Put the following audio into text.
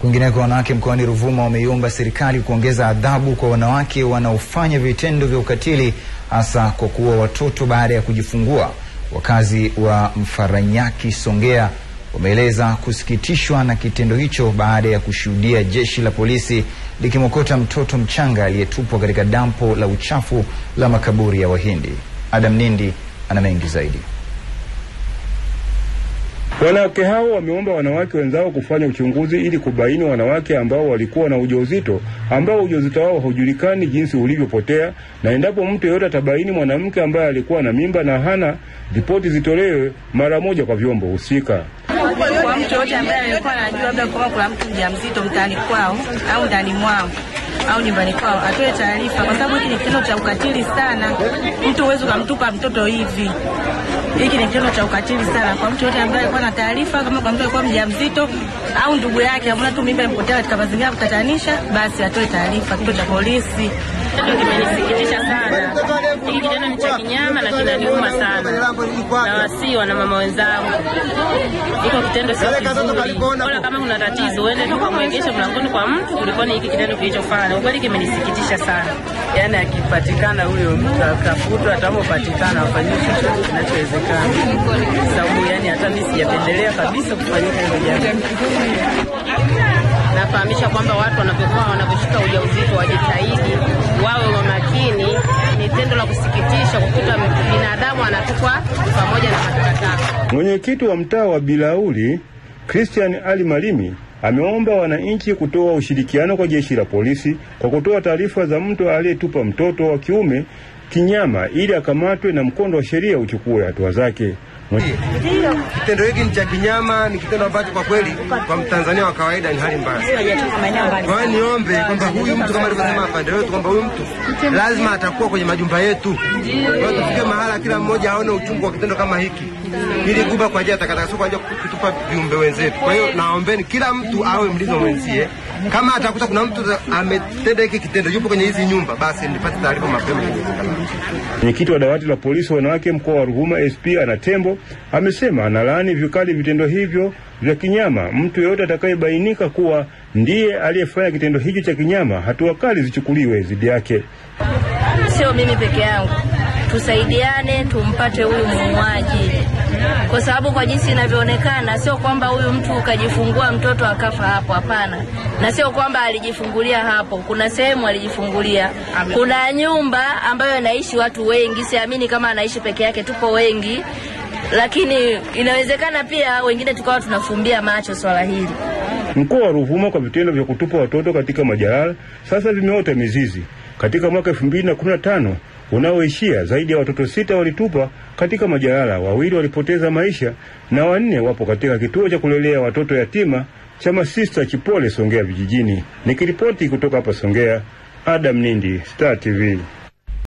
Kwingineko, wanawake mkoani Ruvuma wameiomba serikali kuongeza adhabu kwa wanawake wanaofanya vitendo vya ukatili, hasa kwa kuua watoto baada ya kujifungua. Wakazi wa Mfaranyaki, Songea, wameeleza kusikitishwa na kitendo hicho baada ya kushuhudia jeshi la polisi likimokota mtoto mchanga aliyetupwa katika dampo la uchafu la makaburi ya Wahindi. Adam Nindi ana mengi zaidi. Wanawake hao wameomba wanawake wenzao kufanya uchunguzi ili kubaini wanawake ambao walikuwa na ujauzito ambao ujauzito wao haujulikani jinsi ulivyopotea, na endapo mtu yeyote atabaini mwanamke ambaye alikuwa na mimba na hana, ripoti zitolewe mara moja kwa vyombo husika. Kwa mtu yote ambaye alikuwa anajua labda kama kuna mtu mjamzito mtaani kwao au ndani mwao au nyumbani kwao, atoe taarifa, kwa sababu hiki ni kitendo cha ukatili sana. Mtu huwezi kumtupa mtoto hivi. Hiki ni kitendo cha ukatili sana. Kwa mtu yote ambaye alikuwa na taarifa, kama kwa mtu alikuwa mjamzito au ndugu yake amuna tu mimba imepotea katika mazingira ya kutatanisha, basi atoe taarifa kituo cha polisi. Kimenisikitisha sana. Hiki kitendo ni cha kinyama na kinaniuma sana. Na wasiwa na mama wenzangu. Hiko kitendo sio kizuri. Bora kama kuna tatizo uende tu kumwegesha mlangoni kwa mtu kuliko hiki kitendo kilichofanya. Ukweli kimenisikitisha sana. Yaani akipatikana huyo mtu akafutwa, atamopatikana afanywe chochote kinachowezekana. Sababu yani hata mimi sijapendelea kabisa kufanyika hilo jambo. Nafahamisha kwamba watu wanaposhika ujauzito wajitahidi wawe makini. Ni tendo la kusikitisha kukuta binadamu anatupwa pamoja na matakataka. Mwenyekiti wa mtaa wa Bilauli, Christian Ali Malimi, ameomba wananchi kutoa ushirikiano kwa jeshi la polisi kwa kutoa taarifa za mtu aliyetupa mtoto wa kiume kinyama ili akamatwe na mkondo wa sheria uchukue hatua zake. Kitendo hiki ni cha kinyama, ni kitendo ambacho kwa kweli kwa Mtanzania wa kawaida ni hali mbaya. Kwa hiyo niombe kwamba huyu mtu kama alivyosema afande wetu kwamba huyu mtu lazima atakuwa kwenye majumba yetu. Kwa hiyo tufike mahala kila mmoja aone uchungu wa kitendo kama hiki. Ili kuba kwa ajili ya takataka, sio kwa ajili ya kutupa viumbe wenzetu. Kwa hiyo naombeni kila mtu awe mlinzi mwenzie. Kama atakuta kuna mtu ametenda hiki kitendo yupo kwenye hizi nyumba, basi nipate taarifa mapema. Mwenyekiti wa dawati la polisi wanawake mkoa wa Ruvuma, SP Anatembo, amesema analaani vikali vitendo hivyo vya kinyama. Mtu yeyote atakayebainika kuwa ndiye aliyefanya kitendo hicho cha kinyama, hatua kali zichukuliwe dhidi yake. Sio mimi peke yangu. Tusaidiane tumpate huyu muuaji. Kwa sababu kwa jinsi inavyoonekana sio kwamba huyu mtu kajifungua mtoto akafa hapo, hapana. Na sio kwamba alijifungulia hapo. Kuna sehemu alijifungulia. Kuna nyumba ambayo inaishi watu wengi. Siamini kama anaishi peke yake, tupo wengi. Lakini inawezekana pia wengine tukawa tunafumbia macho swala hili. Mkoa wa Ruvuma kwa vitendo vya kutupa watoto katika majalala sasa vimeota mizizi. Katika mwaka 2015 unaoishia, zaidi ya watoto 6 walitupa katika majalala, 2 walipoteza maisha na 4 wapo katika kituo cha kulelea watoto yatima cha Masista Chipole, Songea vijijini. Nikiripoti kutoka hapa Songea, Adam Nindi, Star TV.